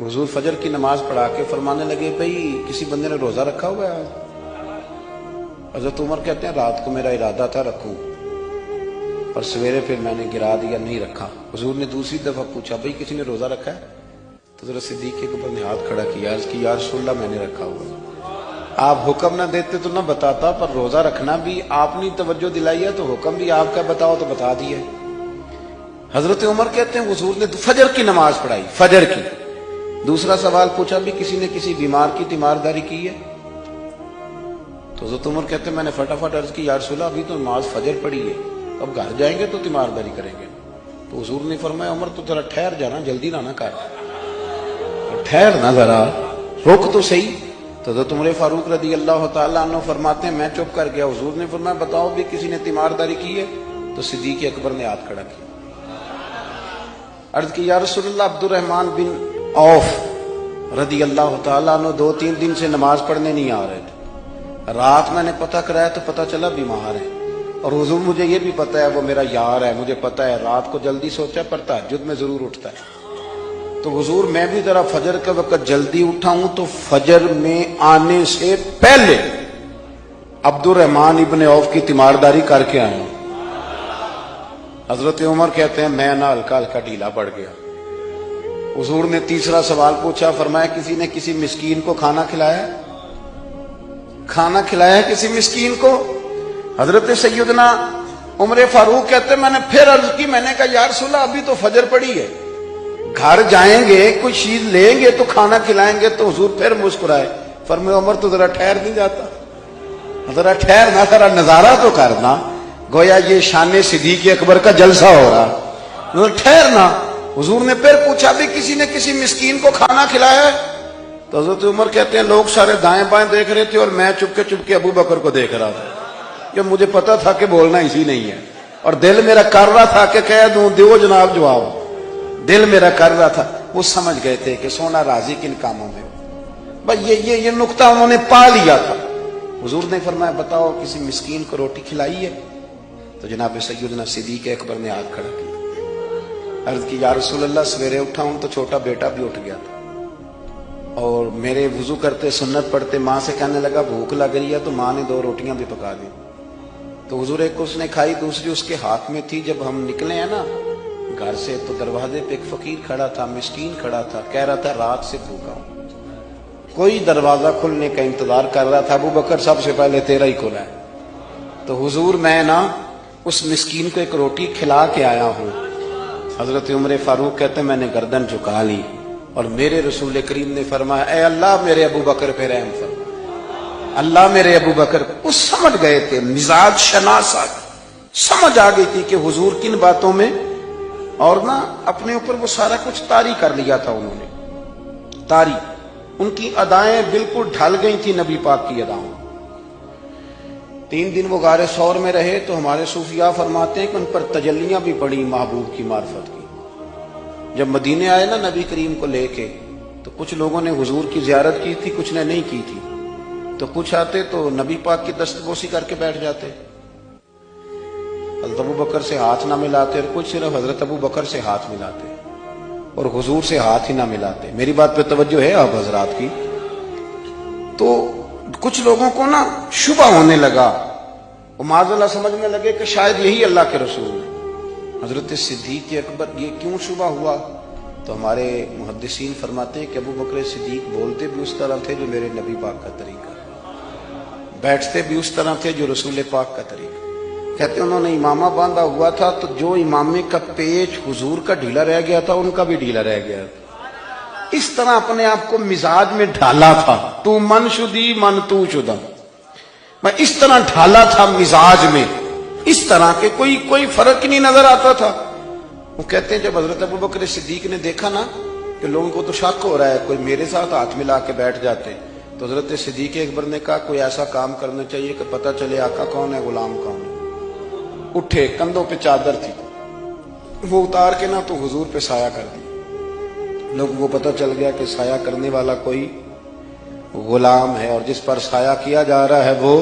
हुजूर फजर की नमाज पढ़ा के फरमाने लगे, भाई किसी बंदे ने रोजा रखा हुआ है? हजरत उमर कहते हैं रात को मेरा इरादा था रखूं, पर सवेरे फिर मैंने गिरा दिया, नहीं रखा। हुजूर ने दूसरी दफा पूछा, भाई किसी ने रोजा रखा है? तो जरा सिद्दीक के ऊपर ने हाथ खड़ा किया, अर्ज की या रसूलल्लाह मैंने रखा हुआ। आप हुक्म ना देते तो ना बताता, पर रोजा रखना भी आपने तवज्जो दिलाई है तो हुक्म भी आपका बताओ तो बता दिया। हजरत उमर कहते हैं हुजूर ने फजर की नमाज पढ़ाई, फजर की। दूसरा सवाल पूछा, भी किसी ने किसी बीमार की तीमारदारी की है? तो हजरत उमर कहते हैं मैंने फटाफट अर्ज की, या रसूलल्लाह अभी तो नमाज फजर पढ़ी है, अब घर जाएंगे तो तीमारदारी करेंगे। तो हुजूर ने फरमाया, उमर तो जरा ठहर जाना, जल्दी ना कर, ठहर ना जरा, रुक तो सही। तो हजरत उमर फारूक रदी अल्लाह तआला अन्हु फरमाते हैं मैं चुप कर गया। हुजूर ने फरमाया बताओ भी किसी ने तीमारदारी की है? तो सिद्दीक अकबर ने हाथ खड़ा किया, अर्ज की या रसूलल्लाह अब्दुर्रहमान बिन औफ रदी अल्लाह तआला अन्हु 2-3 दिन से नमाज पढ़ने नहीं आ रहे थे। रात मैंने पता कराया तो पता चला बीमार है, और हुजूर मुझे ये भी पता है वो मेरा यार है, मुझे पता है रात को जल्दी सोचा पर तहज्जुद में जरूर उठता है। तो हुजूर मैं भी जरा फजर के वक्त जल्दी उठा हूं, तो फजर में आने से पहले अब्दुर्रहमान इब्ने औफ की तीमारदारी करके आया हूं। हजरत उमर कहते हैं मैं ना हल्का हल्का ढीला पड़ गया। हुजूर ने तीसरा सवाल पूछा, फरमाया किसी ने किसी मिस्कीन को खाना खिलाया? खाना खिलाया किसी मिस्कीन को? हजरत सैयदना उमर फारूक कहते मैंने फिर अर्ज की, मैंने कहा या रसूलल्लाह अभी तो फजर पड़ी है, घर जाएंगे कोई चीज लेंगे तो खाना खिलाएंगे। तो हुजूर फिर मुस्कुराए, फरमाया उमर तो जरा ठहर नहीं जाता, जरा ठहर ना, जरा नजारा तो करना, गोया ये शान सिद्दीक अकबर का जलसा हो रहा, ठहर ना। हुजूर ने फिर पूछा भी किसी ने किसी मिस्कीन को खाना खिलाया है? तो हजरत उमर कहते हैं लोग सारे दाएं बाएं देख रहे थे और मैं चुपके चुपके अबू बकर को देख रहा था, कि मुझे पता था कि बोलना इसी नहीं है, और दिल मेरा कर रहा था कि कह दूं दो जनाब जवाब, दिल मेरा कर रहा था। वो समझ गए थे कि सोना राजी किन कामों में, भाई ये नुक्ता उन्होंने पा लिया था। हुजूर ने फरमाया बताओ किसी मिस्कीन को रोटी खिलाई है? तो जनाब सैयदना सिद्दीक अकबर ने हाथ खड़ा किया, अर्ज की या रसूलल्लाह सवेरे उठा हूं तो छोटा बेटा भी उठ गया था, और मेरे वुजू करते सुन्नत पढ़ते माँ से कहने लगा भूख लग रही है, तो माँ ने 2 रोटियां भी पका दी। तो हुजूर एक को उसने खाई, दूसरी उसके हाथ में थी। जब हम निकले हैं ना घर से तो दरवाजे पे एक फकीर खड़ा था, मिस्कीन खड़ा था, कह रहा था रात से भूखा हूं, कोई दरवाजा खुलने का इंतजार कर रहा था, अबू बकर सबसे पहले तेरा ही खुला है। तो हुजूर मैं ना उस मिस्कीन को एक रोटी खिला के आया हूं। हजरत उमर फारूक कहते मैंने गर्दन झुका ली, और मेरे रसूल करीम ने फरमाया ऐ अल्लाह मेरे अबू बकर पे रहम फरमा, अल्लाह मेरे अबू बकर। उस समझ गए थे, मिजाज शनासा समझ आ गई थी कि हुजूर किन बातों में, और ना अपने ऊपर वो सारा कुछ तारी कर लिया था उन्होंने, तारी। उनकी अदाएं बिल्कुल ढल गई थी नबी पाक की अदाओं। 3 दिन वो गारे सौर में रहे, तो हमारे सूफिया फरमाते हैं कि उन पर तजल्लियां भी पड़ी महबूब की मार्फत की। जब मदीने आए ना नबी करीम को लेके, तो कुछ लोगों ने हुजूर की जियारत की थी, कुछ ने नहीं की थी। तो कुछ आते तो नबी पाक की दस्तबोसी करके बैठ जाते, हज़रत अबू बकर से हाथ ना मिलाते, और कुछ सिर्फ हजरत अबू बकर से हाथ मिलाते और हुजूर से हाथ ही ना मिलाते। मेरी बात पे तवज्जो है आप हजरात की? तो कुछ लोगों को ना शुबा होने लगा, वो माज़अल्लाह समझने लगे कि शायद यही अल्लाह के रसूल है। हजरत सिद्दीक अकबर ये क्यों शुबा हुआ? तो हमारे मुहद्दिसीन फरमाते हैं कि अबू बकर सिद्दीक बोलते भी उस तरह थे जो मेरे नबी पाक का तरीका, बैठते भी उस तरह थे जो रसूल पाक का तरीका। कहते उन्होंने इमामा बांधा हुआ था, तो जो इमामे का पेच हुजूर का ढीला रह गया था उनका भी ढीला रह गया था। इस तरह अपने आप को मिजाज में ढाला था, तू मन शुदी मन तू शुदा, मैं इस तरह ढाला था मिजाज में, इस तरह के कोई फर्क ही नहीं नजर आता था। वो कहते हैं जब हजरत अबू बकर सिद्दीक ने देखा ना कि लोगों को तो शक हो रहा है, कोई मेरे साथ हाथ मिला के बैठ जाते, तो हजरत सिद्दीक अकबर ने कहा कोई ऐसा काम करना चाहिए कि पता चले आका कौन है गुलाम कौन है। उठे, कंधों पे चादर थी, वो उतार के ना तो हुजूर पे साया कर दी। लोगों को पता चल गया कि साया करने वाला कोई गुलाम है, और जिस पर साया किया जा रहा है वो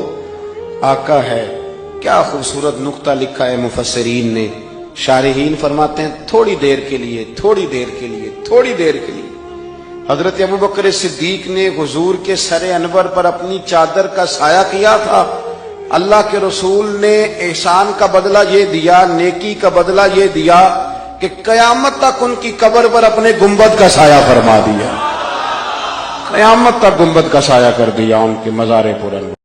आका है। क्या खूबसूरत नुक्ता लिखा है मुफस्सिरीन ने। शारिहीन फरमाते हैं थोड़ी देर के लिए, थोड़ी देर के लिए, थोड़ी देर के लिए حضرت ابوبکر صدیق نے حضور کے سر انور پر اپنی چادر کا سایہ کیا تھا. اللہ کے رسول نے احسان کا بدلہ یہ دیا، نیکی کا بدلہ یہ دیا کہ قیامت تک ان کی قبر پر اپنے گنبد کا سایہ فرما دیا. قیامت تک گنبد کا سایہ کر دیا ان کے مزار پر.